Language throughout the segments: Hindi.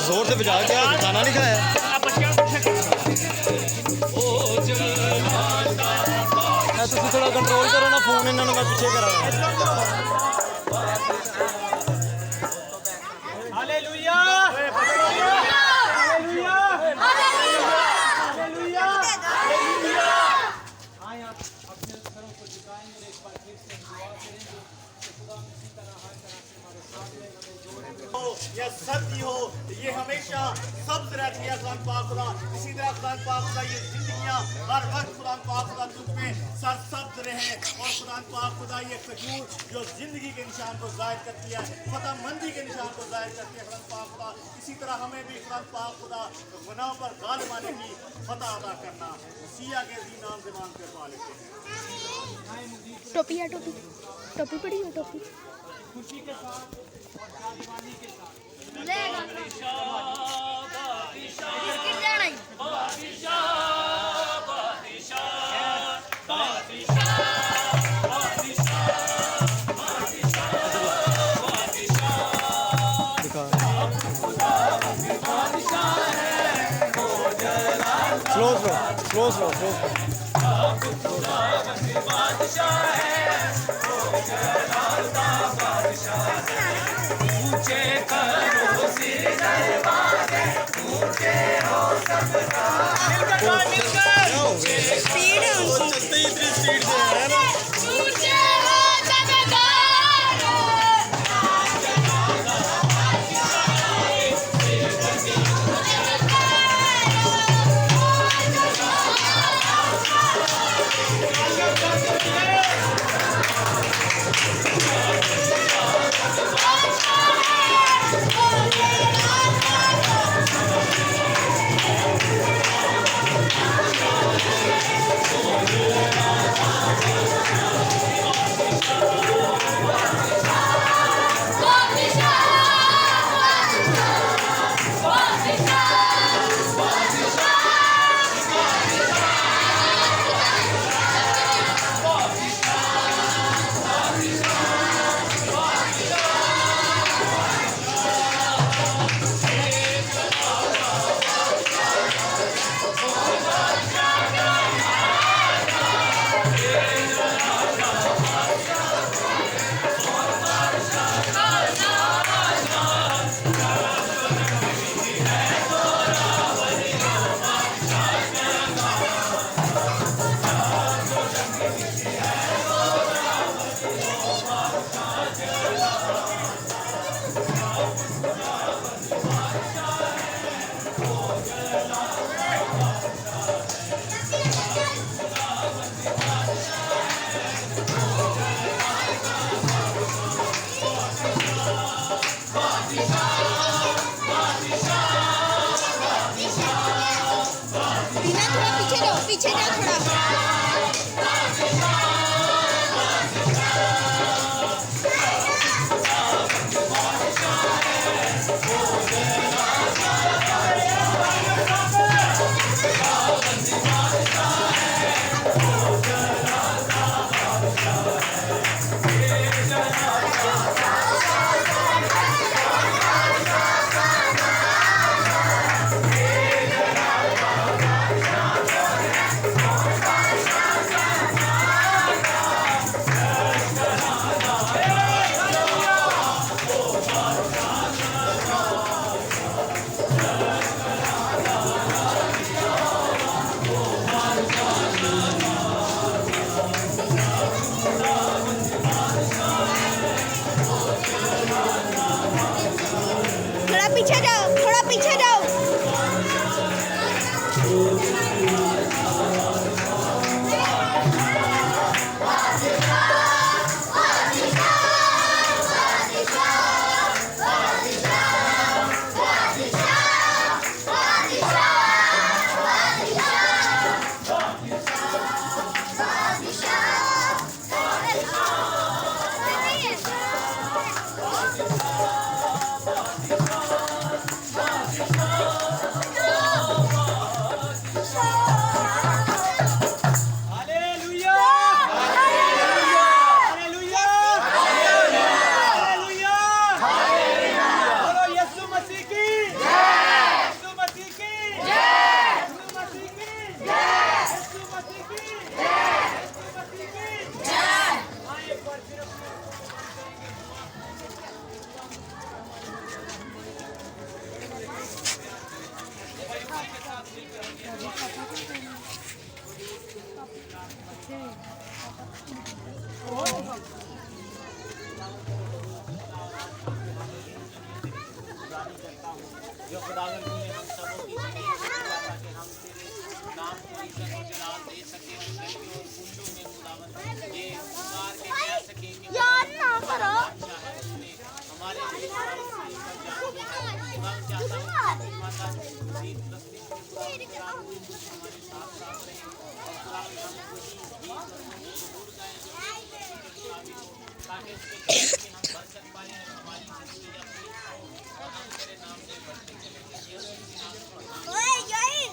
जोर से बजा के गाना नहीं गाया। तुम थोड़ा कंट्रोल करो ना फोन, इन्होंने मैं पीछे करा। Hallelujah hallelujah hallelujah hallelujah. आए आप अपने सरों को झुकाएंगे, एक बार फिर से दुआ करेंगे कि खुदा इसी तरह हर तरह से हमारे साथ में हमें जोड़े हो या सब्जी हो, ये हमेशा सब्ज रहती है। खुदा पाक खुदा इसी तरह खुदा पाक खुदा ये जिंदगियां हर वक्त खुदा पाक खुदा तुझ पे सरसब्ज रहे। और खुदा पाक खुदा ये खजूर जो जिंदगी के निशान को जाहिर करती है, फतहमंदी के निशान को जाहिर करती है। खुदा पाक खुदा इसी तरह हमें भी खुदा पाक खुदा गुनाह पर गालिब आने की फतह अदा करना सिया के जी नाम से मांग कर पा लेते हैं। टोपी है, टोपी टोपी पड़ी है, टोपी खुशी के साथ और जादवानी के साथ स्लो स्लो स्लो स्पीड है उनकी। चलते ही इतनी स्पीड से है ना। पीछे जा थोड़ा। भूषण और जलाल दे सके और गलियों और कुंडों में खुदावन ये पुकार के कह सके कि यार ना करो बादशाह है उसने हमारे लिए खुदा चाहता हूँ माता जीत रस्ते में खुदा हमारे साथ साथ रहे और खुदा हम वही गीत और जरूर गाएं जो ताकि इसके हम बरकत पाएं और हमारी जिंदगी अपनी और हम तेरे नाम से बढ़ते चलेंगे यीशु के नाम में ओए यही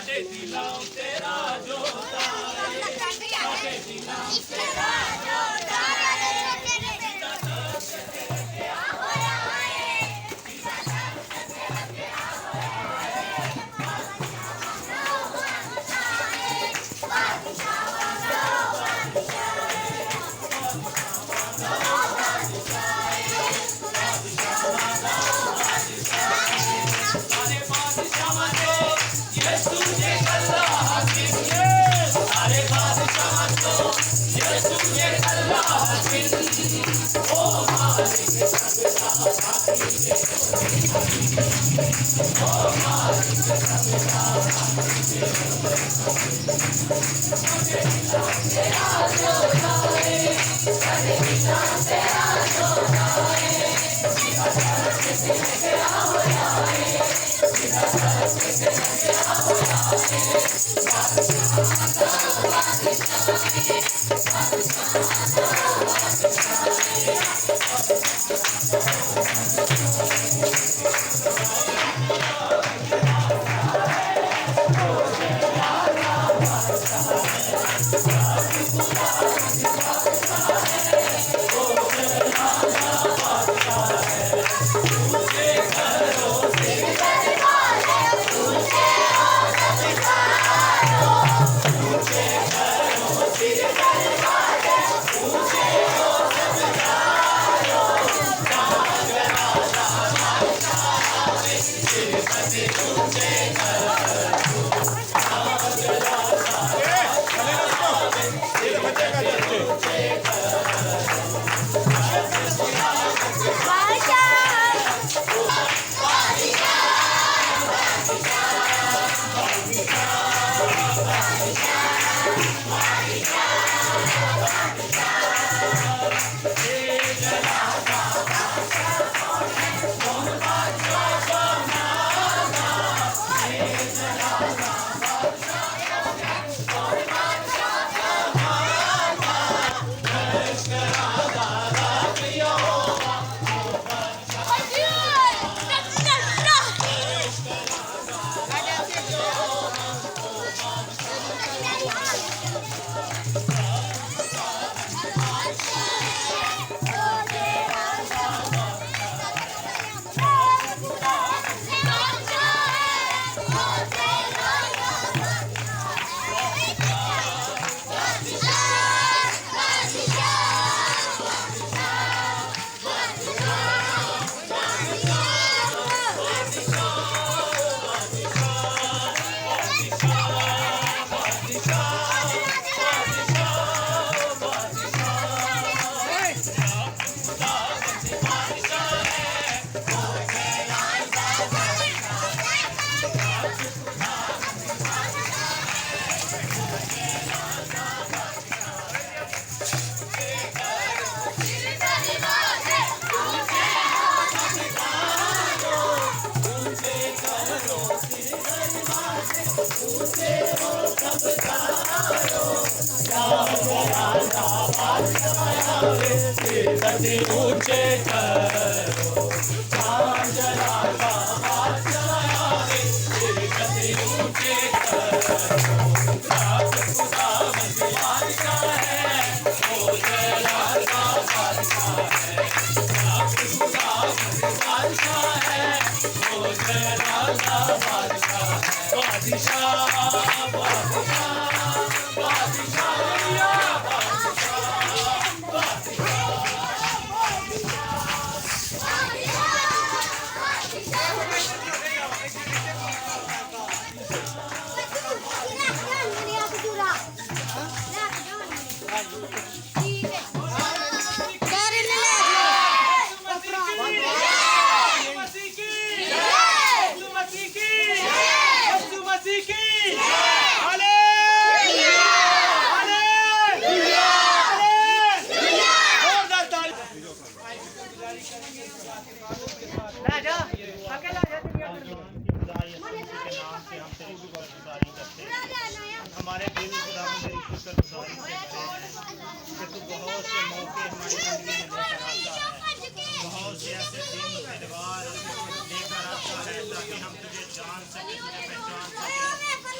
ਸਾਡੇ ਦਿਲਾਂ ਤੇਰਾ ਜੋਤਾ ਸਾਡੇ ਦਿਲਾਂ बादशाह सारे ले ले हमारे दिल खुदावंद तेरी शुक्रगुजारी से भरे हैं कि तू बहुत से मौके हमारी जिंदगी में लेकर आता है, बहुत से ऐसे दिन त्यौहार लेकर आता है ताकि हम तुझे जान सकें, तुझे पहचान सकें।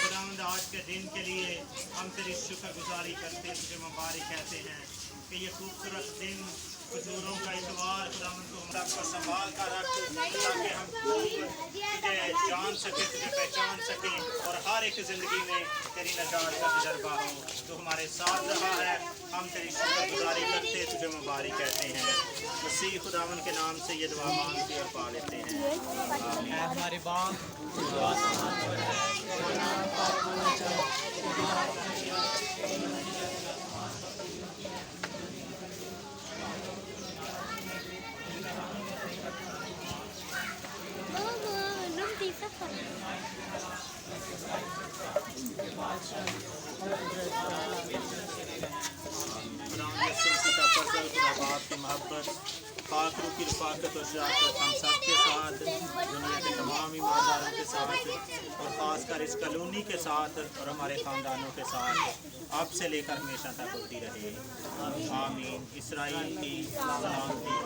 खुदावंद आज के दिन के लिए हम तेरी शुक्रगुजारी करते, तुझे मुबारक कहते हैं कि ये खूबसूरत दिन खजूरों का इतवार खुदावंद को हम सबको संभाल कर रख ताकि हम तुझे जान सकें, तुझे पहचान सकें और हर एक ज़िंदगी में तेरी नजात का तजर्बा हो। तो हमारे साथ रहा है, हम तेरी शुक्रगुजारी करते, तुझे मुबारक कहते हैं। मसीह खुदावंद के नाम से ये दुआ मांगते और पा लेते हैं। हमारे बाप की मोहब्बत पाक रूह की रफ़ाक़त और शराफ़त हम सब के साथ, दुनिया के तमाम ईमानदारों के साथ और ख़ासकर इस कॉलोनी के साथ और हमारे ख़ानदानों के साथ अब से लेकर हमेशा तक होती रहे। आमीन। इसराइल की सलामती।